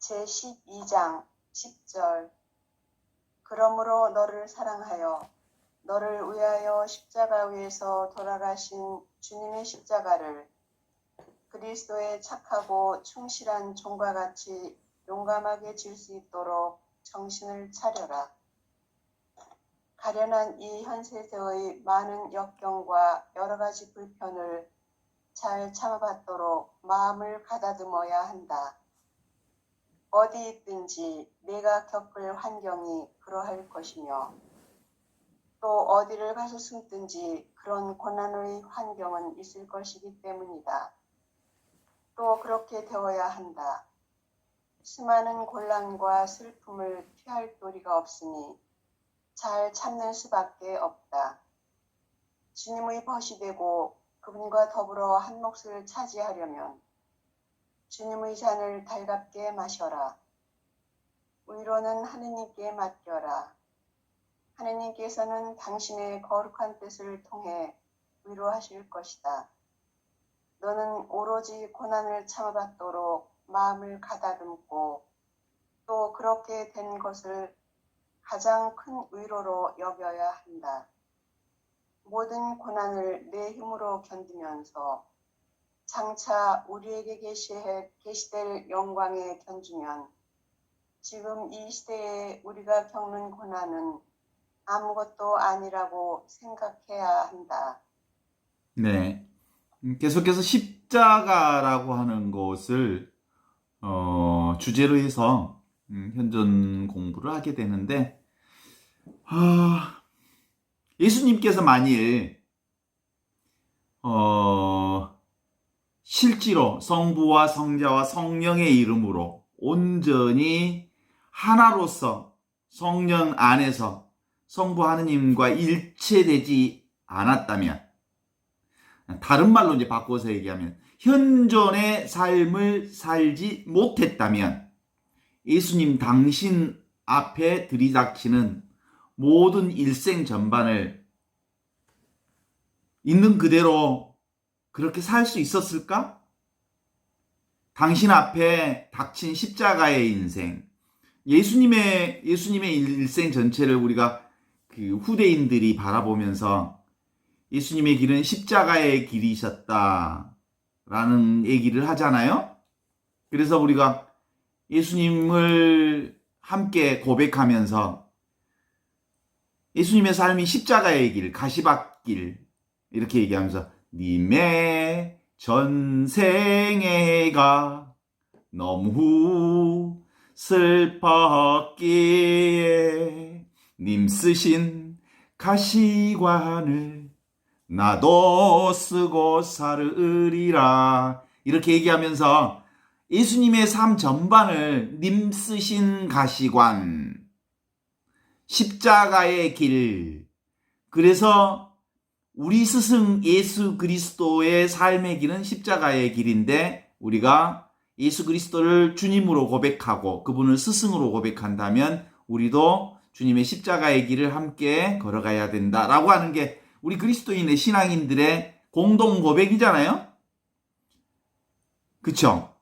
제12장 10절. 그러므로 너를 사랑하여 너를 위하여 십자가 위에서 돌아가신 주님의 십자가를 그리스도의 착하고 충실한 종과 같이 용감하게 질 수 있도록 정신을 차려라. 가련한 이 현세대의 많은 역경과 여러 가지 불편을 잘 참아받도록 마음을 가다듬어야 한다. 어디 있든지 내가 겪을 환경이 그러할 것이며 또 어디를 가서 숨든지 그런 고난의 환경은 있을 것이기 때문이다. 또 그렇게 되어야 한다. 수많은 곤란과 슬픔을 피할 도리가 없으니 잘 참는 수밖에 없다. 주님의 벗이 되고 그분과 더불어 한 몫을 차지하려면 주님의 잔을 달갑게 마셔라. 위로는 하느님께 맡겨라. 하느님께서는 당신의 거룩한 뜻을 통해 위로하실 것이다. 너는 오로지 고난을 참아받도록 마음을 가다듬고 또 그렇게 된 것을 가장 큰 위로로 여겨야 한다. 모든 고난을 내 힘으로 견디면서 장차 우리에게 계시될 영광에 견주면 지금 이 시대에 우리가 겪는 고난은 아무것도 아니라고 생각해야 한다. 네. 계속해서 십자가라고 하는 것을 주제로 해서 현존 공부를 하게 되는데, 예수님께서 만일 실제로 성부와 성자와 성령의 이름으로 온전히 하나로서 성령 안에서 성부 하느님과 일체되지 않았다면, 다른 말로 이제 바꿔서 얘기하면 현존의 삶을 살지 못했다면 예수님 당신 앞에 들이닥치는 모든 일생 전반을 있는 그대로 그렇게 살 수 있었을까? 당신 앞에 닥친 십자가의 인생, 예수님의 일생 전체를 우리가 그 후대인들이 바라보면서 예수님의 길은 십자가의 길이셨다라는 얘기를 하잖아요. 그래서 우리가 예수님을 함께 고백하면서 예수님의 삶이 십자가의 길, 가시밭길 이렇게 얘기하면서 님의 전생애가 너무 슬펐기에 님 쓰신 가시관을 나도 쓰고 살으리라 이렇게 얘기하면서 예수님의 삶 전반을 님 쓰신 가시관, 십자가의 길, 그래서 우리 스승 예수 그리스도의 삶의 길은 십자가의 길인데 우리가 예수 그리스도를 주님으로 고백하고 그분을 스승으로 고백한다면 우리도 주님의 십자가의 길을 함께 걸어가야 된다라고 하는 게 우리 그리스도인의 신앙인들의 공동 고백이잖아요. 그쵸?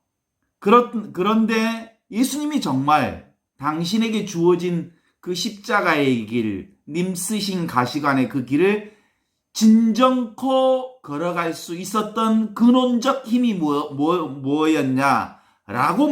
그런데 예수님이 정말 당신에게 주어진 그 십자가의 길, 님 쓰신 가시관의 그 길을 진정코 걸어갈 수 있었던 근원적 힘이 뭐였냐라고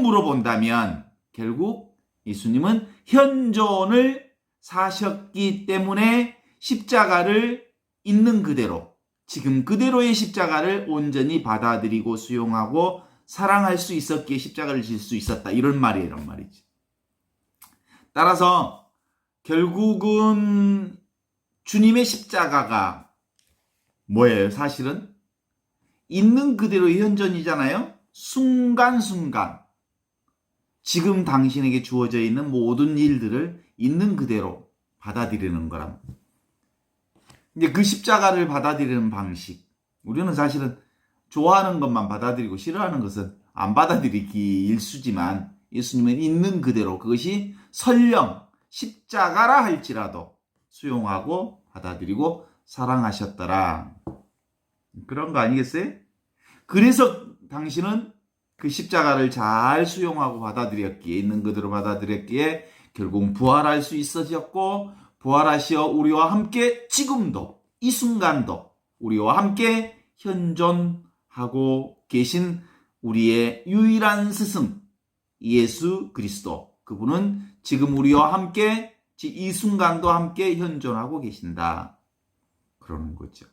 물어본다면 결국 예수님은 현존을 사셨기 때문에 십자가를 있는 그대로, 지금 그대로의 십자가를 온전히 받아들이고 수용하고 사랑할 수 있었기에 십자가를 질 수 있었다. 이런 말이지. 따라서 결국은 주님의 십자가가 뭐예요? 사실은 있는 그대로의 현존이잖아요. 순간순간 지금 당신에게 주어져 있는 모든 일들을 있는 그대로 받아들이는 거랍니다. 이제 그 십자가를 받아들이는 방식, 우리는 사실은 좋아하는 것만 받아들이고 싫어하는 것은 안 받아들이기 일수지만 예수님은 있는 그대로 그것이 설령 십자가라 할지라도 수용하고 받아들이고 사랑하셨더라. 그런 거 아니겠어요? 그래서 당신은 그 십자가를 잘 수용하고 받아들였기에, 있는 그대로 받아들였기에 결국 부활할 수 있어졌고, 부활하시어 우리와 함께 지금도 이 순간도 우리와 함께 현존하고 계신 우리의 유일한 스승 예수 그리스도, 그분은 지금 우리와 함께 이 순간도 함께 현존하고 계신다, 그러는 거죠.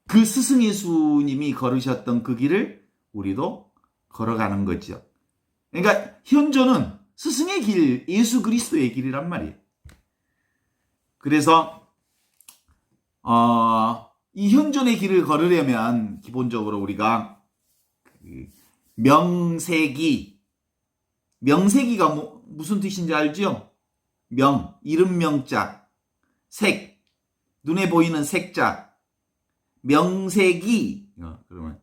그 스승 예수님이 걸으셨던 그 길을 우리도 걸어가는 거죠. 그러니까 현존은 스승의 길, 예수 그리스도의 길이란 말이에요. 그래서 이 현존의 길을 걸으려면 기본적으로 우리가 명세기가 무슨 뜻인지 알죠? 이름 명자, 색, 눈에 보이는 색자, 명색이, 그러면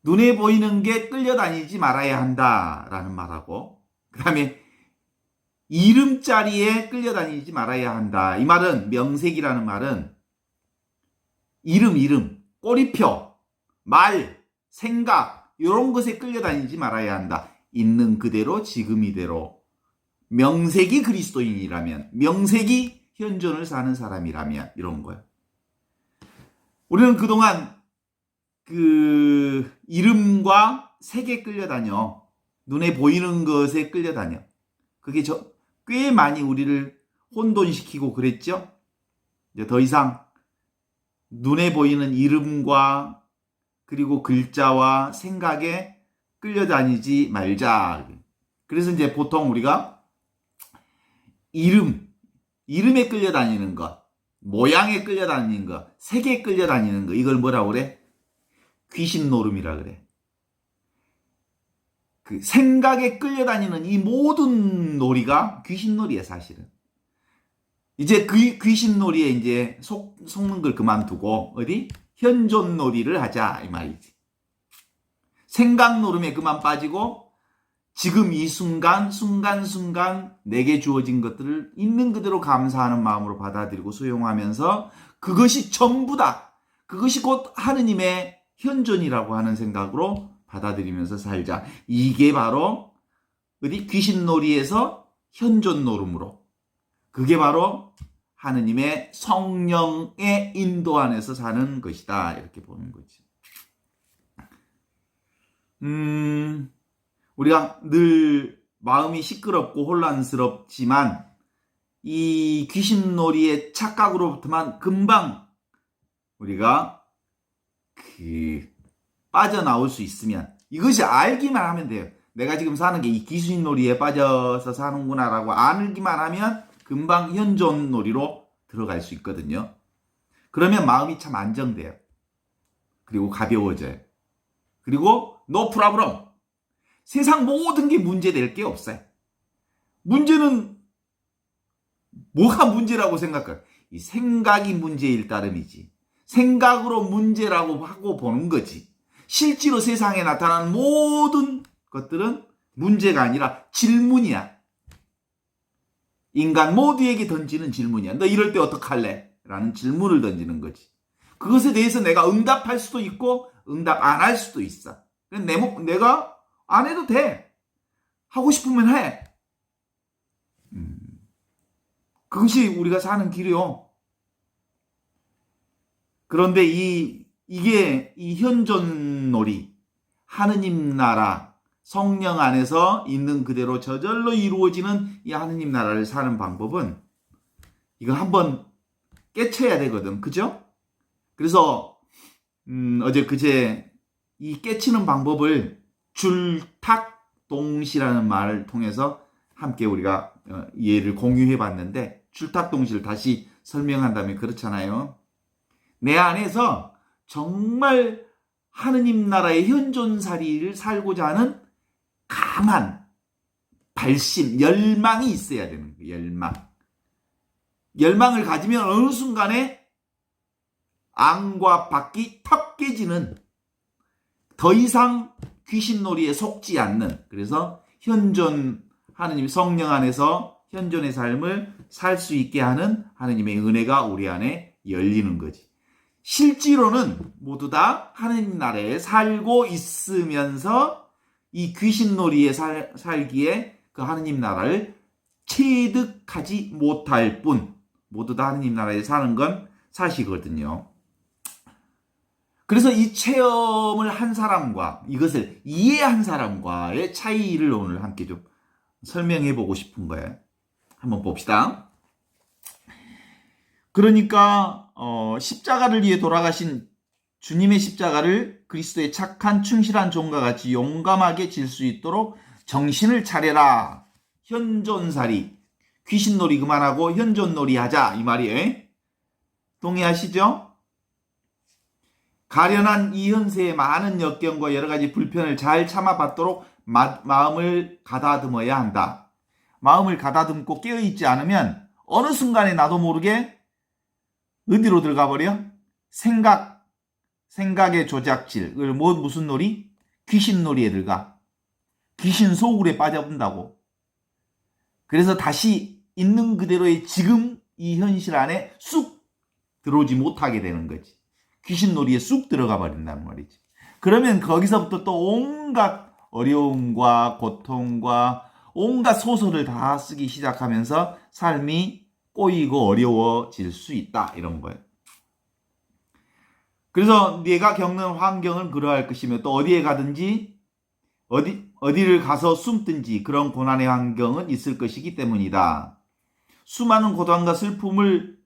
눈에 보이는 게 끌려다니지 말아야 한다라는 말하고, 그 다음에 이름자리에 끌려다니지 말아야 한다. 이 말은, 명색이라는 말은 이름, 꼬리표, 말, 생각, 이런 것에 끌려다니지 말아야 한다. 있는 그대로 지금 이대로. 명색이 그리스도인이라면, 명색이 현존을 사는 사람이라면, 이런 거예요. 우리는 그동안 그 이름과 색에 끌려다녀, 눈에 보이는 것에 끌려다녀. 그게 꽤 많이 우리를 혼돈시키고 그랬죠. 이제 더 이상 눈에 보이는 이름과 그리고 글자와 생각에 끌려다니지 말자. 그래서 이제 보통 우리가 이름에 끌려다니는 것, 모양에 끌려다니는 것, 색에 끌려다니는 것, 이걸 뭐라고 그래? 귀신 노름이라 그래. 그 생각에 끌려다니는 이 모든 놀이가 귀신놀이야, 사실은. 이제 그 귀신놀이에 이제 속는 걸 그만두고 어디? 현존놀이를 하자, 이 말이지. 생각 노름에 그만 빠지고 지금 이 순간 내게 주어진 것들을 있는 그대로 감사하는 마음으로 받아들이고 수용하면서 그것이 전부다, 그것이 곧 하느님의 현존이라고 하는 생각으로 받아들이면서 살자. 이게 바로 어디? 귀신놀이에서 현존노름으로, 그게 바로 하느님의 성령의 인도 안에서 사는 것이다, 이렇게 보는 거지. 우리가 늘 마음이 시끄럽고 혼란스럽지만 이 귀신놀이의 착각으로부터만 금방 우리가 빠져나올 수 있으면, 이것이 알기만 하면 돼요. 내가 지금 사는 게 이 귀신놀이에 빠져서 사는구나라고 알기만 하면 금방 현존놀이로 들어갈 수 있거든요. 그러면 마음이 참 안정돼요. 그리고 가벼워져요. 그리고 no problem. 세상 모든 게 문제될 게 없어요. 문제는 뭐가 문제라고 생각해요? 이 생각이 문제일 따름이지. 생각으로 문제라고 하고 보는 거지. 실제로 세상에 나타나는 모든 것들은 문제가 아니라 질문이야. 인간 모두에게 던지는 질문이야. 너 이럴 때 어떡할래? 라는 질문을 던지는 거지. 그것에 대해서 내가 응답할 수도 있고 응답 안 할 수도 있어. 내가 안 해도 돼. 하고 싶으면 해. 그것이 우리가 사는 길이요. 그런데 이게 이 현존놀이, 하느님 나라, 성령 안에서 있는 그대로 저절로 이루어지는 이 하느님 나라를 사는 방법은 이거 한번 깨쳐야 되거든. 그죠? 그래서 어제 그제 이 깨치는 방법을 줄탁동시라는 말을 통해서 함께 우리가 이해를 공유해 봤는데, 줄탁동시를 다시 설명한다면 그렇잖아요. 내 안에서 정말 하느님 나라의 현존살이를 살고자 하는 강한 발심, 열망이 있어야 되는 거예요. 열망을 가지면 어느 순간에 앙과 박이 턱 깨지는, 더 이상 귀신놀이에 속지 않는, 그래서 하느님 성령 안에서 현존의 삶을 살 수 있게 하는 하느님의 은혜가 우리 안에 열리는 거지. 실제로는 모두 다 하느님 나라에 살고 있으면서 이 귀신놀이에 살기에 그 하느님 나라를 체득하지 못할 뿐, 모두 다 하느님 나라에 사는 건 사실이거든요. 그래서 이 체험을 한 사람과 이것을 이해한 사람과의 차이를 오늘 함께 좀 설명해 보고 싶은 거예요. 한번 봅시다. 그러니까 십자가를 위해 돌아가신 주님의 십자가를 그리스도의 착한 충실한 종과 같이 용감하게 질 수 있도록 정신을 차려라. 현존살이, 귀신놀이 그만하고 현존놀이 하자 이 말이에요. 동의하시죠? 가련한 이 현세의 많은 역경과 여러 가지 불편을 잘 참아받도록 마음을 가다듬어야 한다. 마음을 가다듬고 깨어있지 않으면 어느 순간에 나도 모르게 어디로 들어가 버려? 생각의 조작질. 무슨 놀이? 귀신놀이에 들어가. 귀신 소굴에 빠져본다고. 그래서 다시 있는 그대로의 지금 이 현실 안에 쑥 들어오지 못하게 되는 거지. 귀신놀이에 쑥 들어가 버린다는 말이지. 그러면 거기서부터 또 온갖 어려움과 고통과 온갖 소설을 다 쓰기 시작하면서 삶이 꼬이고 어려워질 수 있다. 이런 거예요. 그래서 네가 겪는 환경은 그러할 것이며 또 어디에 가든지 어디를 가서 숨든지 그런 고난의 환경은 있을 것이기 때문이다. 수많은 고통과 슬픔을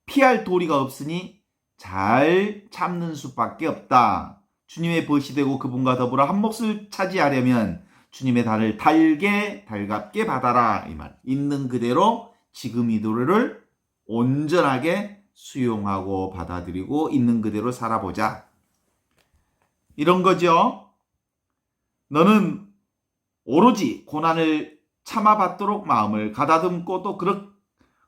피할 도리가 없으니 잘 참는 수밖에 없다. 주님의 벗이 되고 그분과 더불어 한 몫을 차지하려면 주님의 달을 달갑게 받아라. 이 말. 있는 그대로 지금 이 도를 온전하게 수용하고 받아들이고 있는 그대로 살아보자. 이런 거죠. 너는 오로지 고난을 참아받도록 마음을 가다듬고 또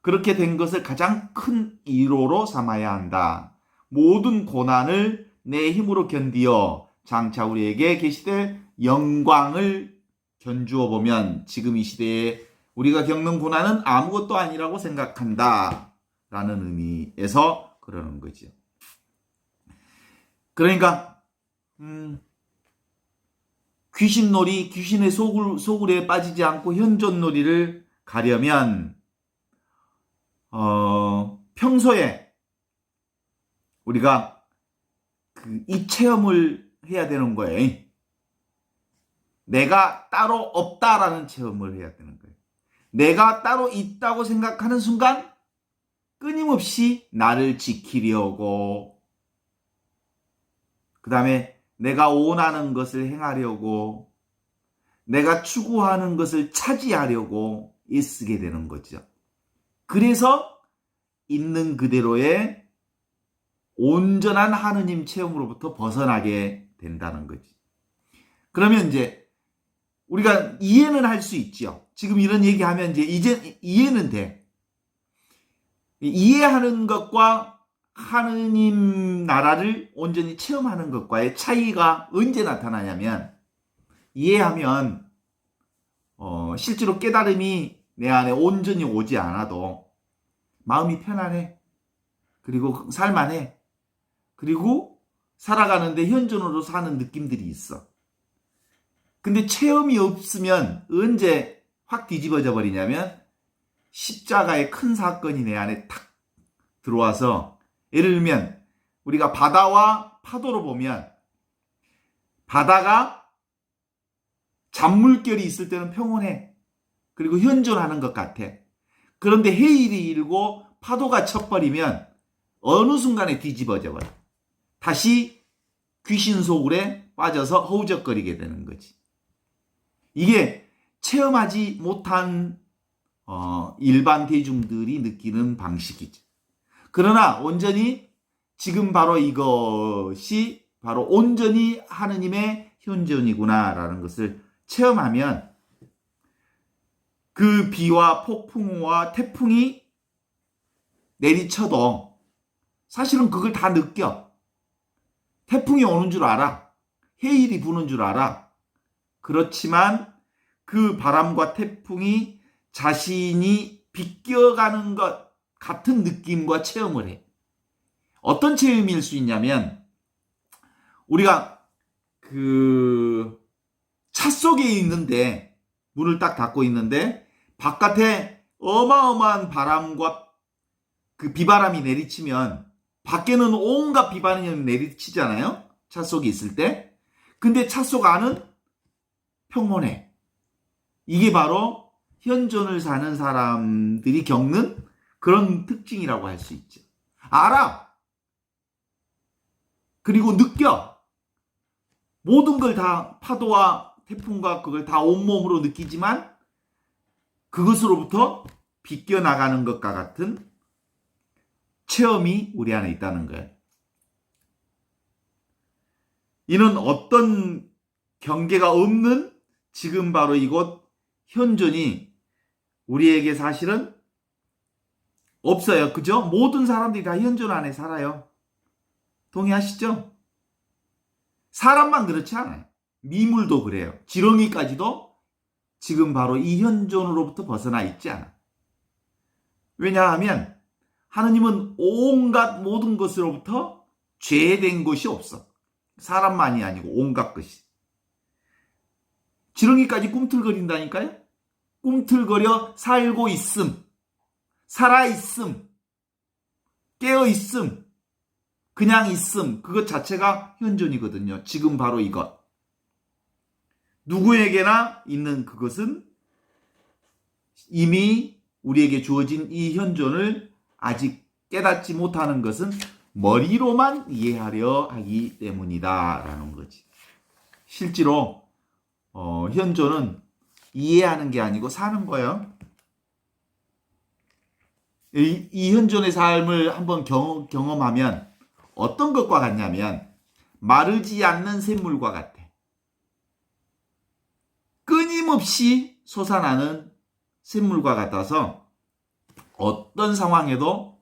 그렇게 된 것을 가장 큰 위로로 삼아야 한다. 모든 고난을 내 힘으로 견디어 장차 우리에게 계시될 영광을 견주어 보면 지금 이 시대에 우리가 겪는 고난은 아무것도 아니라고 생각한다. 라는 의미에서 그러는 거죠. 그러니까 귀신놀이, 귀신의 소굴에 빠지지 않고 현존놀이를 가려면 평소에 우리가 이 체험을 해야 되는 거예요. 내가 따로 없다라는 체험을 해야 되는 거예요. 내가 따로 있다고 생각하는 순간 끊임없이 나를 지키려고, 그 다음에 내가 원하는 것을 행하려고, 내가 추구하는 것을 차지하려고 애쓰게 되는 거죠. 그래서 있는 그대로의 온전한 하느님 체험으로부터 벗어나게 된다는 거지. 그러면 이제 우리가 이해는 할 수 있죠. 지금 이런 얘기하면 이제 이해는 돼. 이해하는 것과 하느님 나라를 온전히 체험하는 것과의 차이가 언제 나타나냐면, 이해하면 실제로 깨달음이 내 안에 온전히 오지 않아도 마음이 편안해. 그리고 살만해. 그리고 살아가는데 현존으로 사는 느낌들이 있어. 근데 체험이 없으면 언제 확 뒤집어져 버리냐면, 십자가의 큰 사건이 내 안에 탁 들어와서, 예를 들면 우리가 바다와 파도로 보면 바다가 잔물결이 있을 때는 평온해. 그리고 현존하는 것 같아. 그런데 해일이 일고 파도가 쳐버리면 어느 순간에 뒤집어져 버려. 다시 귀신 소굴에 빠져서 허우적거리게 되는 거지. 이게 체험하지 못한 일반 대중들이 느끼는 방식이죠. 그러나 온전히 지금 바로 이것이 바로 온전히 하느님의 현존이구나라는 것을 체험하면 그 비와 폭풍과 태풍이 내리쳐도 사실은 그걸 다 느껴. 태풍이 오는 줄 알아. 해일이 부는 줄 알아. 그렇지만 그 바람과 태풍이 자신이 비껴가는 것 같은 느낌과 체험을 해. 어떤 체험일 수 있냐면, 우리가 차 속에 있는데, 문을 딱 닫고 있는데, 바깥에 어마어마한 바람과 비바람이 내리치면, 밖에는 온갖 비바람이 내리치잖아요? 차 속에 있을 때. 근데 차 속 안은 평온해. 이게 바로 현존을 사는 사람들이 겪는 그런 특징이라고 할 수 있죠. 알아. 그리고 느껴. 모든 걸 다 파도와 태풍과 그걸 다 온몸으로 느끼지만 그것으로부터 비껴나가는 것과 같은 체험이 우리 안에 있다는 거예요. 이는 어떤 경계가 없는 지금 바로 이곳 현존이 우리에게 사실은 없어요. 그죠? 모든 사람들이 다 현존 안에 살아요. 동의하시죠? 사람만 그렇지 않아요. 미물도 그래요. 지렁이까지도 지금 바로 이 현존으로부터 벗어나 있지 않아. 왜냐하면 하느님은 온갖 모든 것으로부터 죄된 것이 없어. 사람만이 아니고 온갖 것이. 지렁이까지 꿈틀거린다니까요? 꿈틀거려 살고 있음, 살아있음, 깨어있음, 그냥 있음, 그것 자체가 현존이거든요. 지금 바로 이것. 누구에게나 있는 그것은 이미 우리에게 주어진 이 현존을 아직 깨닫지 못하는 것은 머리로만 이해하려 하기 때문이다 라는 거지. 실제로 현존은 이해하는 게 아니고 사는 거예요. 이 현존의 삶을 한번 경험하면 어떤 것과 같냐면 마르지 않는 샘물과 같아. 끊임없이 솟아나는 샘물과 같아서 어떤 상황에도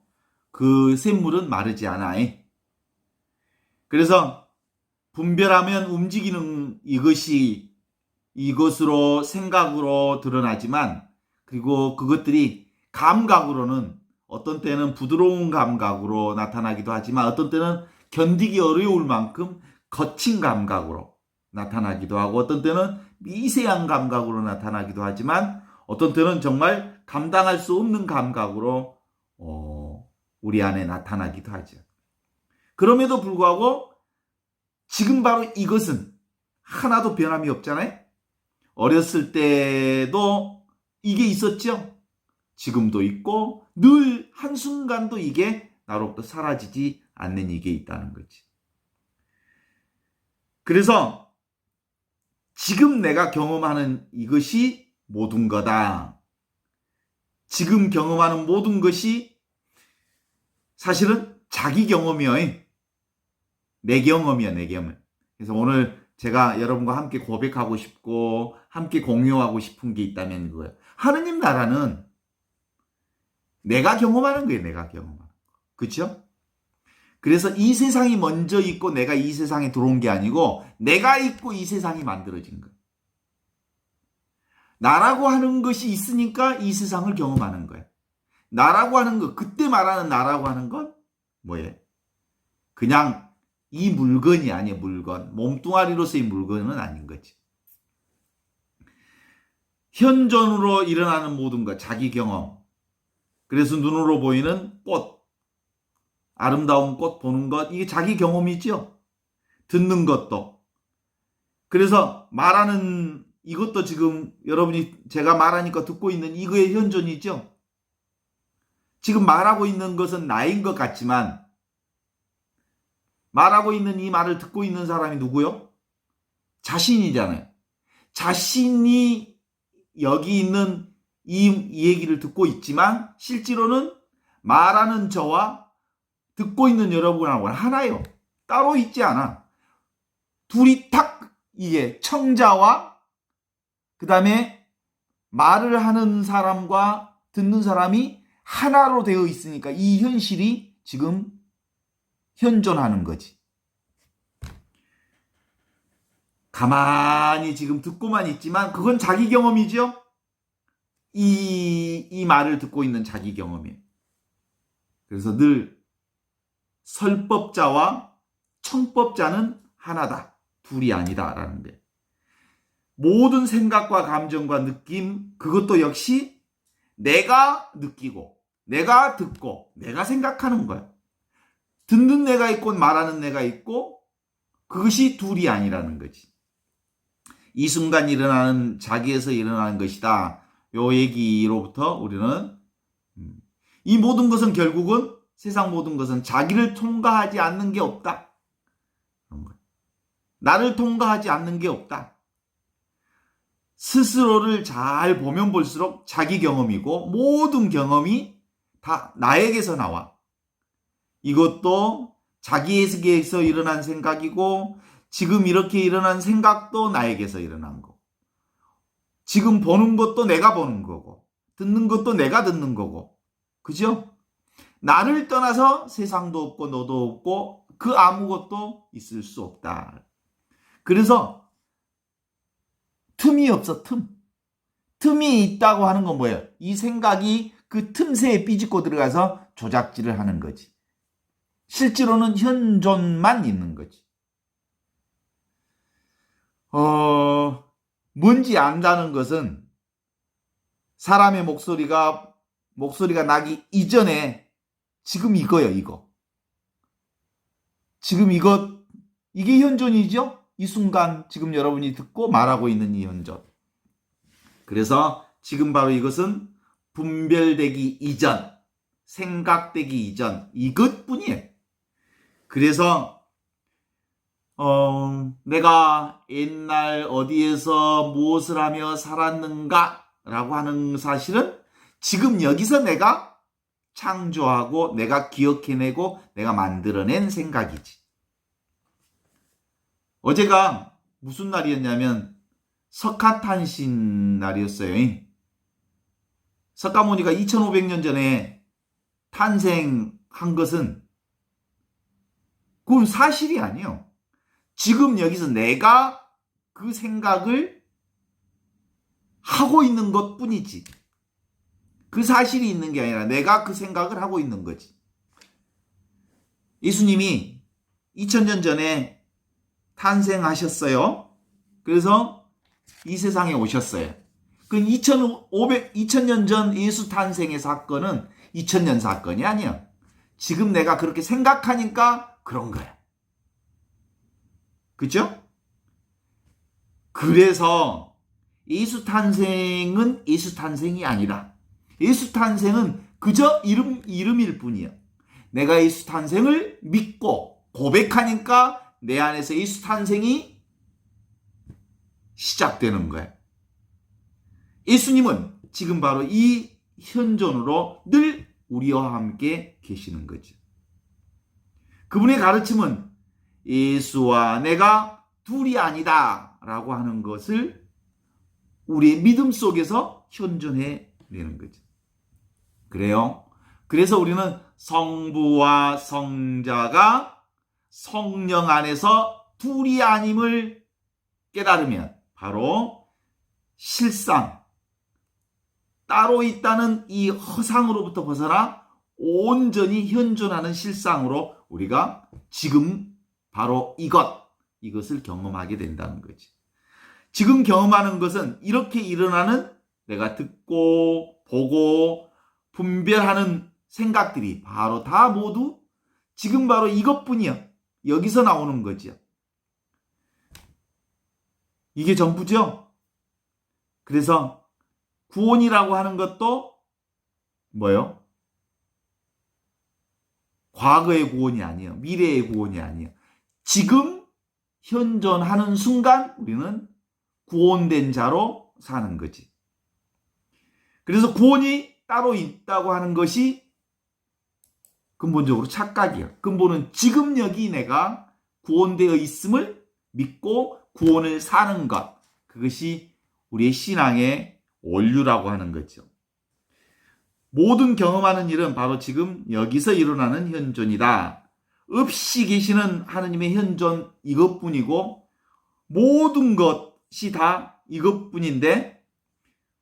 그 샘물은 마르지 않아. 그래서 분별하면 움직이는 이것으로 생각으로 드러나지만, 그리고 그것들이 감각으로는 어떤 때는 부드러운 감각으로 나타나기도 하지만 어떤 때는 견디기 어려울 만큼 거친 감각으로 나타나기도 하고 어떤 때는 미세한 감각으로 나타나기도 하지만 어떤 때는 정말 감당할 수 없는 감각으로 우리 안에 나타나기도 하죠. 그럼에도 불구하고 지금 바로 이것은 하나도 변함이 없잖아요. 어렸을 때도 이게 있었죠. 지금도 있고 늘 한순간도 이게 나로부터 사라지지 않는 이게 있다는 거지. 그래서 지금 내가 경험하는 이것이 모든 거다. 지금 경험하는 모든 것이 사실은 자기 경험이요. 내 경험이야, 내 경험. 그래서 오늘 제가 여러분과 함께 고백하고 싶고 함께 공유하고 싶은 게 있다면 이거예요. 하느님 나라는 내가 경험하는 거예요. 내가 경험하는 거. 그렇죠? 그래서 이 세상이 먼저 있고 내가 이 세상에 들어온 게 아니고 내가 있고 이 세상이 만들어진 거예요. 나라고 하는 것이 있으니까 이 세상을 경험하는 거예요. 나라고 하는 것, 그때 말하는 나라고 하는 건 뭐예요? 그냥 이 물건이 아니에요. 물건. 몸뚱아리로서의 물건은 아닌 거지. 현존으로 일어나는 모든 것, 자기 경험. 그래서 눈으로 보이는 꽃, 아름다운 꽃 보는 것, 이게 자기 경험이죠. 듣는 것도. 그래서 말하는 이것도 지금 여러분이 제가 말하니까 듣고 있는 이거의 현존이죠. 지금 말하고 있는 것은 나인 것 같지만 말하고 있는 이 말을 듣고 있는 사람이 누구요? 자신이잖아요. 자신이 여기 있는 이 얘기를 듣고 있지만 실제로는 말하는 저와 듣고 있는 여러분하고는 하나예요. 따로 있지 않아. 둘이 딱 이게 청자와 그 다음에 말을 하는 사람과 듣는 사람이 하나로 되어 있으니까 이 현실이 지금 현존하는 거지. 가만히 지금 듣고만 있지만 그건 자기 경험이죠. 이 말을 듣고 있는 자기 경험이에요. 그래서 늘 설법자와 청법자는 하나다. 둘이 아니다라는 거예요. 모든 생각과 감정과 느낌, 그것도 역시 내가 느끼고, 내가 듣고, 내가 생각하는 거야. 듣는 내가 있고 말하는 내가 있고, 그것이 둘이 아니라는 거지. 이 순간 일어나는 자기에서 일어나는 것이다. 요 얘기로부터 우리는 이 모든 것은 결국은 세상 모든 것은 자기를 통과하지 않는 게 없다. 나를 통과하지 않는 게 없다. 스스로를 잘 보면 볼수록 자기 경험이고 모든 경험이 다 나에게서 나와. 이것도 자기에게서 일어난 생각이고 지금 이렇게 일어난 생각도 나에게서 일어난 거. 지금 보는 것도 내가 보는 거고 듣는 것도 내가 듣는 거고. 그죠? 나를 떠나서 세상도 없고 너도 없고 그 아무것도 있을 수 없다. 그래서 틈이 없어, 틈. 틈이 있다고 하는 건 뭐예요? 이 생각이 그 틈새에 삐집고 들어가서 조작질을 하는 거지. 실제로는 현존만 있는 거지. 뭔지 안다는 것은 사람의 목소리가 나기 이전에 지금 이거예요, 이거. 지금 이게 현존이죠? 이 순간 지금 여러분이 듣고 말하고 있는 이 현존. 그래서 지금 바로 이것은 분별되기 이전, 생각되기 이전 이것뿐이에요. 그래서 내가 옛날 어디에서 무엇을 하며 살았는가라고 하는 사실은 지금 여기서 내가 창조하고 내가 기억해내고 내가 만들어낸 생각이지. 어제가 무슨 날이었냐면 석가탄신 날이었어요. 석가모니가 2500년 전에 탄생한 것은 그건 사실이 아니에요. 지금 여기서 내가 그 생각을 하고 있는 것 뿐이지. 그 사실이 있는 게 아니라 내가 그 생각을 하고 있는 거지. 예수님이 2000년 전에 탄생하셨어요. 그래서 이 세상에 오셨어요. 그 2000년 전 예수 탄생의 사건은 2000년 사건이 아니에요. 지금 내가 그렇게 생각하니까 그런 거야. 그죠? 그래서 예수 탄생은 예수 탄생이 아니라 예수 탄생은 그저 이름일 뿐이야. 내가 예수 탄생을 믿고 고백하니까 내 안에서 예수 탄생이 시작되는 거야. 예수님은 지금 바로 이 현존으로 늘 우리와 함께 계시는 거죠. 그분의 가르침은 예수와 내가 둘이 아니다 라고 하는 것을 우리의 믿음 속에서 현존해 내는 거죠. 그래요. 그래서 우리는 성부와 성자가 성령 안에서 둘이 아님을 깨달으면 바로 실상, 따로 있다는 이 허상으로부터 벗어나 온전히 현존하는 실상으로 우리가 지금 바로 이것을 경험하게 된다는 거지. 지금 경험하는 것은 이렇게 일어나는 내가 듣고 보고 분별하는 생각들이 바로 다 모두 지금 바로 이것뿐이야. 여기서 나오는 거죠. 이게 전부죠. 그래서 구원이라고 하는 것도 뭐예요? 과거의 구원이 아니에요. 미래의 구원이 아니에요. 지금 현존하는 순간 우리는 구원된 자로 사는 거지. 그래서 구원이 따로 있다고 하는 것이 근본적으로 착각이에요. 근본은 지금 여기 내가 구원되어 있음을 믿고 구원을 사는 것. 그것이 우리의 신앙의 원류라고 하는 거죠. 모든 경험하는 일은 바로 지금 여기서 일어나는 현존이다. 없이 계시는 하느님의 현존 이것뿐이고 모든 것이 다 이것뿐인데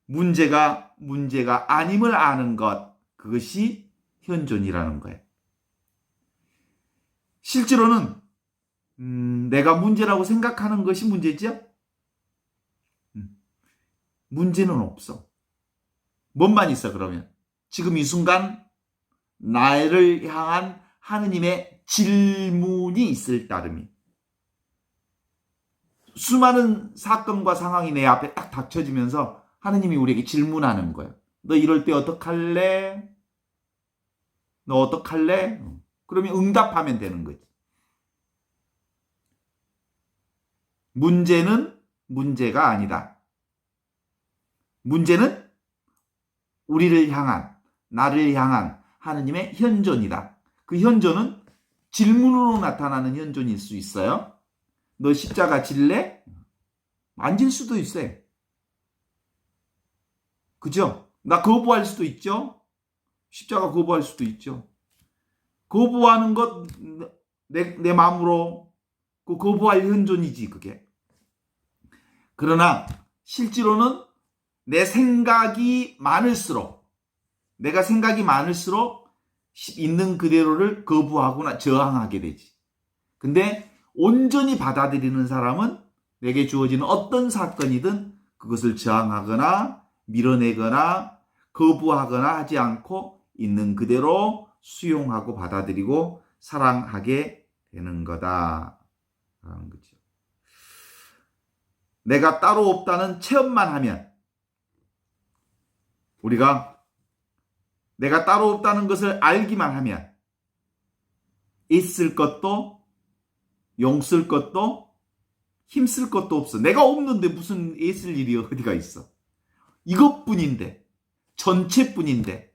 문제가 아님을 아는 것, 그것이 현존이라는 거예요. 실제로는 내가 문제라고 생각하는 것이 문제죠? 문제는 없어. 뭔만 있어 그러면? 지금 이 순간 나를 향한 하느님의 질문이 있을 따름이. 수많은 사건과 상황이 내 앞에 딱 닥쳐지면서 하느님이 우리에게 질문하는 거예요. 너 이럴 때 어떡할래? 너 어떡할래? 그러면 응답하면 되는 거지. 문제는 문제가 아니다. 문제는 우리를 향한, 나를 향한 하느님의 현존이다. 그 현존은 질문으로 나타나는 현존일 수 있어요. 너 십자가 질래? 안 질 수도 있어요. 그죠? 나 거부할 수도 있죠? 십자가 거부할 수도 있죠. 거부하는 것, 내 마음으로 그 거부할 현존이지, 그게. 그러나 실제로는 내 생각이 많을수록, 내가 생각이 많을수록 있는 그대로를 거부하거나 저항하게 되지. 근데 온전히 받아들이는 사람은 내게 주어지는 어떤 사건이든 그것을 저항하거나 밀어내거나 거부하거나 하지 않고 있는 그대로 수용하고 받아들이고 사랑하게 되는 거다. 라는 거죠. 내가 따로 없다는 체험만 하면, 우리가 내가 따로 없다는 것을 알기만 하면 있을 것도 용쓸 것도 힘쓸 것도 없어. 내가 없는데 무슨 애쓸 일이 어디가 있어. 이것뿐인데, 전체뿐인데,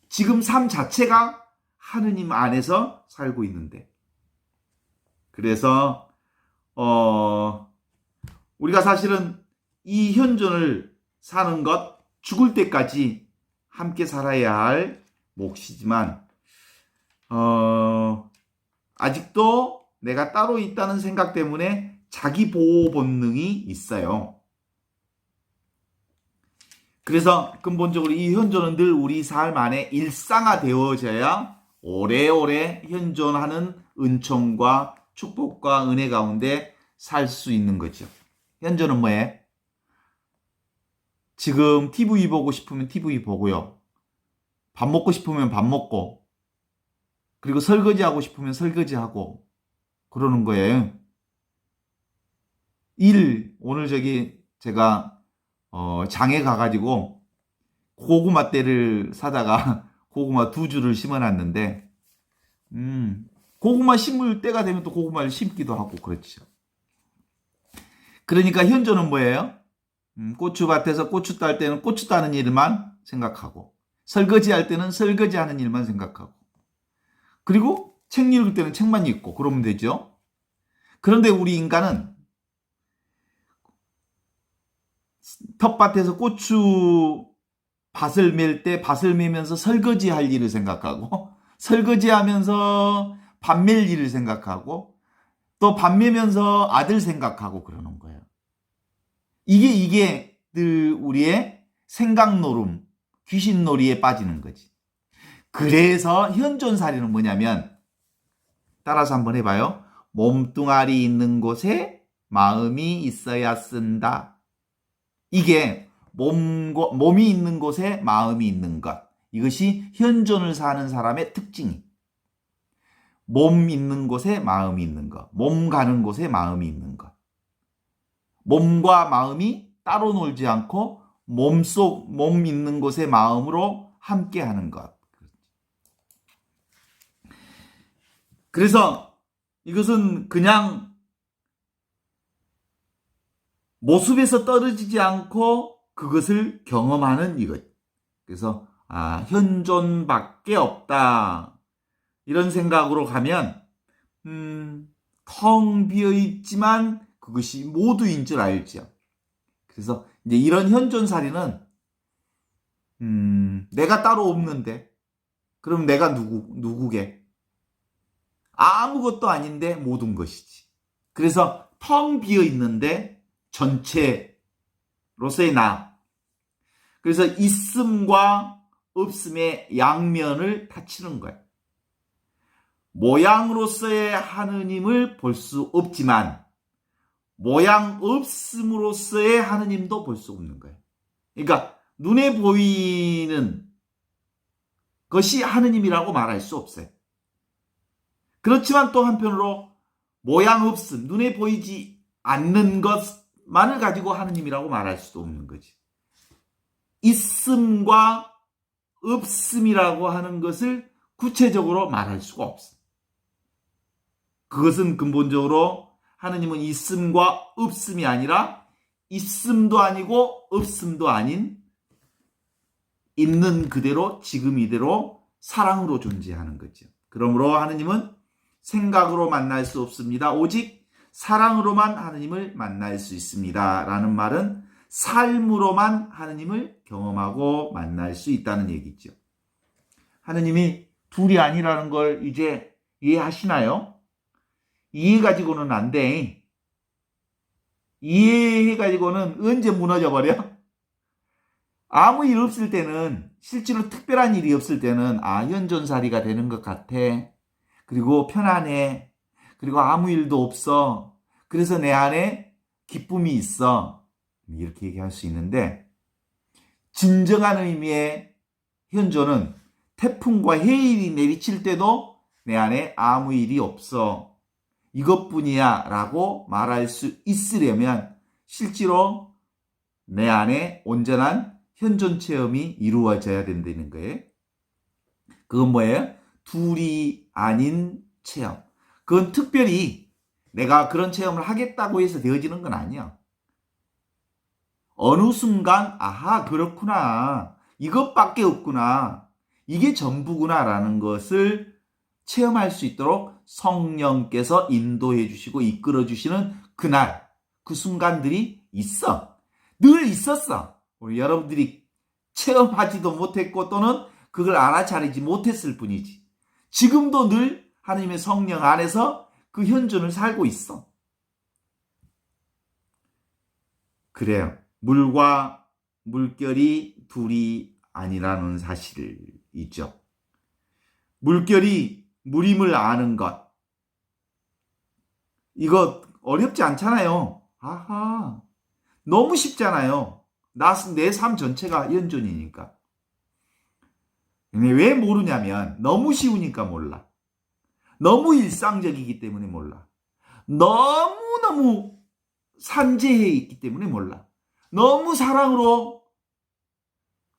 지금 삶 자체가 하느님 안에서 살고 있는데. 그래서 우리가 사실은 이 현존을 사는 것, 죽을 때까지 함께 살아야 할 몫이지만 아직도 내가 따로 있다는 생각 때문에 자기 보호 본능이 있어요. 그래서 근본적으로 이 현존은 늘 우리 삶 안에 일상화되어져야 오래오래 현존하는 은총과 축복과 은혜 가운데 살 수 있는 거죠. 현존은 뭐예요? 지금 TV 보고 싶으면 TV 보고요. 밥 먹고 싶으면 밥 먹고, 그리고 설거지하고 싶으면 설거지하고 그러는 거예요. 오늘 제가 장에 가가지고 고구마 떼를 사다가 고구마 2주를 심어놨는데, 고구마 심을 때가 되면 또 고구마를 심기도 하고 그렇죠. 그러니까 현존은 뭐예요? 고추밭에서 고추 딸 때는 고추 따는 일만 생각하고, 설거지할 때는 설거지하는 일만 생각하고, 그리고 책 읽을 때는 책만 읽고 그러면 되죠. 그런데 우리 인간은 텃밭에서 고추 밭을 맬 때 밭을 매면서 설거지할 일을 생각하고, 설거지하면서 밥 맬 일을 생각하고, 또 밥 매면서 아들 생각하고 그러는 거예요. 이게 늘 우리의 생각노름, 귀신놀이에 빠지는 거지. 그래서 현존살이는 뭐냐면, 따라서 한번 해봐요. 몸뚱아리 있는 곳에 마음이 있어야 쓴다. 이게 몸이 있는 곳에 마음이 있는 것. 이것이 현존을 사는 사람의 특징이. 몸 있는 곳에 마음이 있는 것. 몸 가는 곳에 마음이 있는 것. 몸과 마음이 따로 놀지 않고 몸 있는 곳의 마음으로 함께 하는 것. 그래서 이것은 그냥 모습에서 떨어지지 않고 그것을 경험하는 이것. 그래서 현존밖에 없다. 이런 생각으로 가면 텅 비어 있지만 그것이 모두인 줄 알죠. 그래서 이제 이런 현존살이는 내가 따로 없는데, 그럼 내가 누구게? 아무것도 아닌데 모든 것이지. 그래서 텅 비어 있는데 전체로서의 나. 그래서 있음과 없음의 양면을 다치는 거야. 모양으로서의 하느님을 볼 수 없지만 모양 없음으로써의 하느님도 볼 수 없는 거예요. 그러니까 눈에 보이는 것이 하느님이라고 말할 수 없어요. 그렇지만 또 한편으로 모양 없음, 눈에 보이지 않는 것만을 가지고 하느님이라고 말할 수도 없는 거지. 있음과 없음이라고 하는 것을 구체적으로 말할 수가 없어. 그것은 근본적으로 하느님은 있음과 없음이 아니라 있음도 아니고 없음도 아닌 있는 그대로 지금 이대로 사랑으로 존재하는 거죠. 그러므로 하느님은 생각으로 만날 수 없습니다. 오직 사랑으로만 하느님을 만날 수 있습니다. 라는 말은 삶으로만 하느님을 경험하고 만날 수 있다는 얘기죠. 하느님이 둘이 아니라는 걸 이제 이해하시나요? 이해가지고는 안 돼. 이해해가지고는 언제 무너져 버려? 아무 일 없을 때는, 실제로 특별한 일이 없을 때는 현존살이가 되는 것 같아. 그리고 편안해. 그리고 아무 일도 없어. 그래서 내 안에 기쁨이 있어. 이렇게 얘기할 수 있는데, 진정한 의미의 현존은 태풍과 해일이 내리칠 때도 내 안에 아무 일이 없어. 이것뿐이야 라고 말할 수 있으려면 실제로 내 안에 온전한 현존 체험이 이루어져야 된다는 거예요. 그건 뭐예요? 둘이 아닌 체험. 그건 특별히 내가 그런 체험을 하겠다고 해서 되어지는 건 아니야. 어느 순간 아하 그렇구나. 이것밖에 없구나. 이게 전부구나 라는 것을 체험할 수 있도록 성령께서 인도해 주시고 이끌어 주시는 그날, 그 순간들이 있어. 늘 있었어. 우리 여러분들이 체험하지도 못했고 또는 그걸 알아차리지 못했을 뿐이지. 지금도 늘 하나님의 성령 안에서 그 현존을 살고 있어. 그래요. 물과 물결이 둘이 아니라는 사실이죠. 물결이 물임을 아는 것. 이거 어렵지 않잖아요. 아하. 너무 쉽잖아요. 내 삶 전체가 현존이니까. 왜 모르냐면 너무 쉬우니까 몰라. 너무 일상적이기 때문에 몰라. 너무너무 산재해 있기 때문에 몰라. 너무 사랑으로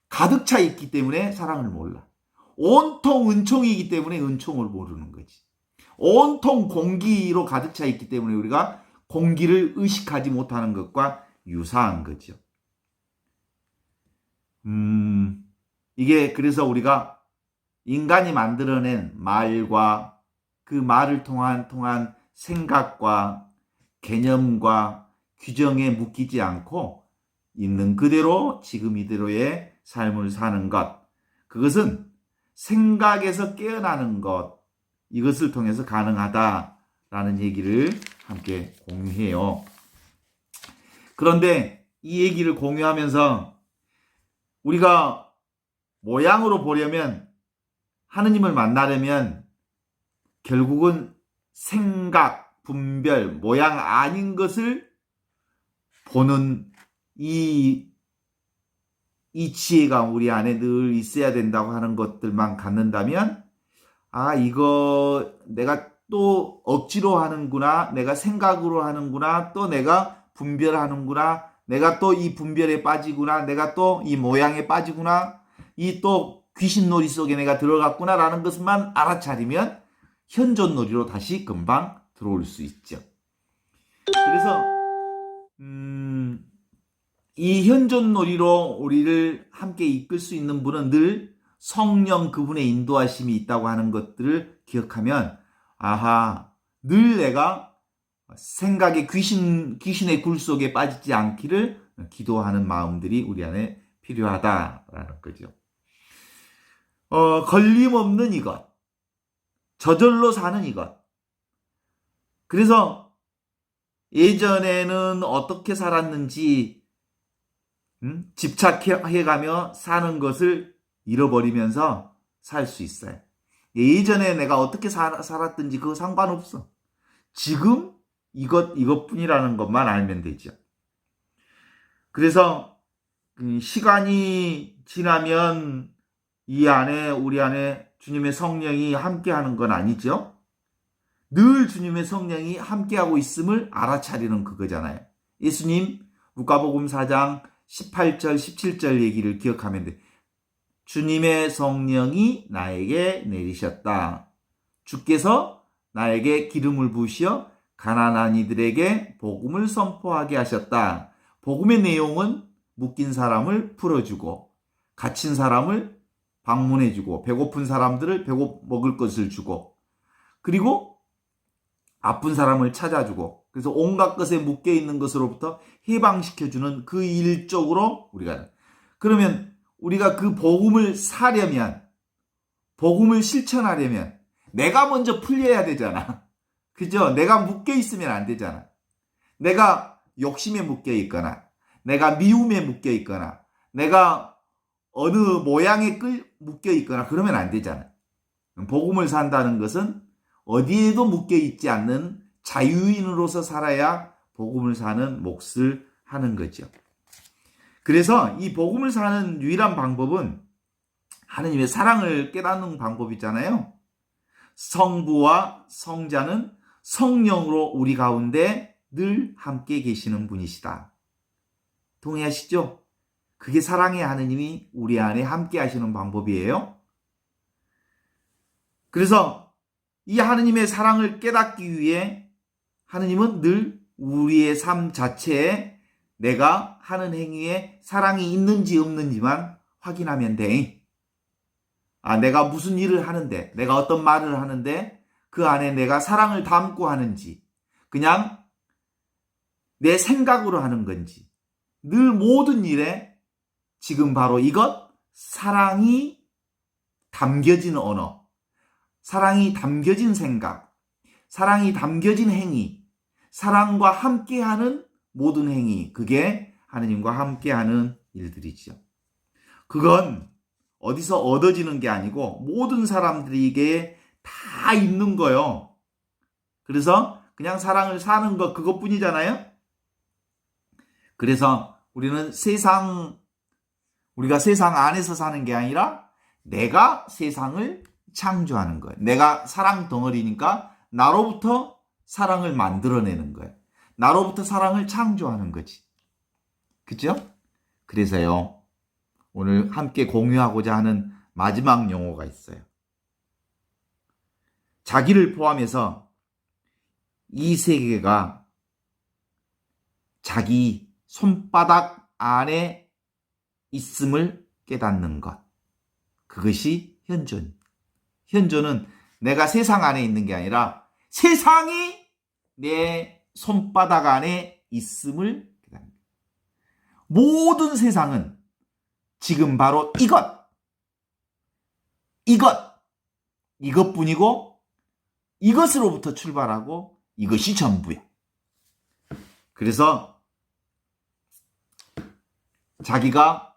가득 차 있기 때문에 사랑을 몰라. 온통 은총이기 때문에 은총을 모르는 거지. 온통 공기로 가득 차 있기 때문에 우리가 공기를 의식하지 못하는 것과 유사한 거죠. 이게 그래서 우리가 인간이 만들어낸 말과 그 말을 통한 생각과 개념과 규정에 묶이지 않고 있는 그대로 지금 이대로의 삶을 사는 것. 그것은 생각에서 깨어나는 것, 이것을 통해서 가능하다라는 얘기를 함께 공유해요. 그런데 이 얘기를 공유하면서 우리가 모양으로 보려면, 하느님을 만나려면 결국은 생각, 분별, 모양 아닌 것을 보는 이 지혜가 우리 안에 늘 있어야 된다고 하는 것들만 갖는다면, 이거 내가 또 억지로 하는구나, 내가 생각으로 하는구나, 또 내가 분별하는구나, 내가 또 이 분별에 빠지구나, 내가 또 이 모양에 빠지구나, 이 또 귀신놀이 속에 내가 들어갔구나 라는 것만 알아차리면 현존놀이로 다시 금방 들어올 수 있죠. 그래서 이 현존놀이로 우리를 함께 이끌 수 있는 분은 늘 성령 그분의 인도하심이 있다고 하는 것들을 기억하면, 늘 내가 생각의 귀신의 굴 속에 빠지지 않기를 기도하는 마음들이 우리 안에 필요하다라는 거죠. 걸림없는 이것, 저절로 사는 이것. 그래서 예전에는 어떻게 살았는지 집착해가며 사는 것을 잃어버리면서 살 수 있어요. 예전에 내가 어떻게 살았든지 그거 상관없어. 지금 이것뿐이라는 것만 알면 되죠. 그래서 시간이 지나면 우리 안에 주님의 성령이 함께하는 건 아니죠. 늘 주님의 성령이 함께하고 있음을 알아차리는 그거잖아요. 예수님 루카복음 4장 18절 17절 얘기를 기억하면 돼. 주님의 성령이 나에게 내리셨다. 주께서 나에게 기름을 부으시어 가난한 이들에게 복음을 선포하게 하셨다. 복음의 내용은 묶인 사람을 풀어주고, 갇힌 사람을 방문해주고, 배고픈 사람들을 먹을 것을 주고, 그리고 아픈 사람을 찾아주고, 그래서 온갖 것에 묶여있는 것으로부터 해방시켜주는 그 일 쪽으로 그러면 우리가 그 복음을 사려면, 복음을 실천하려면 내가 먼저 풀려야 되잖아. 그죠? 내가 묶여있으면 안 되잖아. 내가 욕심에 묶여있거나, 내가 미움에 묶여있거나, 내가 어느 모양에 묶여있거나 그러면 안 되잖아. 복음을 산다는 것은 어디에도 묶여있지 않는 자유인으로서 살아야 복음을 사는 몫을 하는 거죠. 그래서 이 복음을 사는 유일한 방법은 하느님의 사랑을 깨닫는 방법이잖아요. 성부와 성자는 성령으로 우리 가운데 늘 함께 계시는 분이시다. 동의하시죠? 그게 사랑의 하느님이 우리 안에 함께 하시는 방법이에요. 그래서 이 하느님의 사랑을 깨닫기 위해 하느님은 늘 우리의 삶 자체에 내가 하는 행위에 사랑이 있는지 없는지만 확인하면 돼. 내가 무슨 일을 하는데, 내가 어떤 말을 하는데 그 안에 내가 사랑을 담고 하는지, 그냥 내 생각으로 하는 건지, 늘 모든 일에 지금 바로 이것, 사랑이 담겨진 언어, 사랑이 담겨진 생각, 사랑이 담겨진 행위, 사랑과 함께하는 모든 행위, 그게 하느님과 함께하는 일들이죠. 그건 어디서 얻어지는 게 아니고 모든 사람들에게 다 있는 거요. 그래서 그냥 사랑을 사는 것 그것뿐이잖아요. 그래서 우리가 세상 안에서 사는 게 아니라 내가 세상을 창조하는 거예요. 내가 사랑 덩어리니까 나로부터 사랑을 만들어내는 거예요. 나로부터 사랑을 창조하는 거지. 그죠? 그래서요, 오늘 함께 공유하고자 하는 마지막 용어가 있어요. 자기를 포함해서 이 세계가 자기 손바닥 안에 있음을 깨닫는 것. 그것이 현존. 현존은 내가 세상 안에 있는 게 아니라 세상이 내 손바닥 안에 있음을 깨닫는 것. 모든 세상은 지금 바로 이것뿐이고 이것으로부터 출발하고 이것이 전부야. 그래서 자기가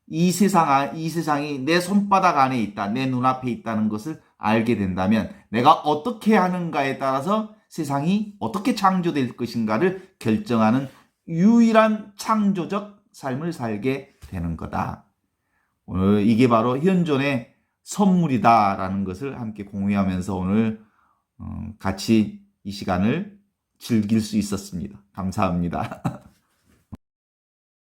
이 세상이 내 손바닥 안에 있다, 내 눈앞에 있다는 것을 알게 된다면 내가 어떻게 하는가에 따라서 세상이 어떻게 창조될 것인가를 결정하는 유일한 창조적 삶을 살게 되는 거다. 오늘 이게 바로 현존의 선물이다라는 것을 함께 공유하면서 오늘 같이 이 시간을 즐길 수 있었습니다. 감사합니다.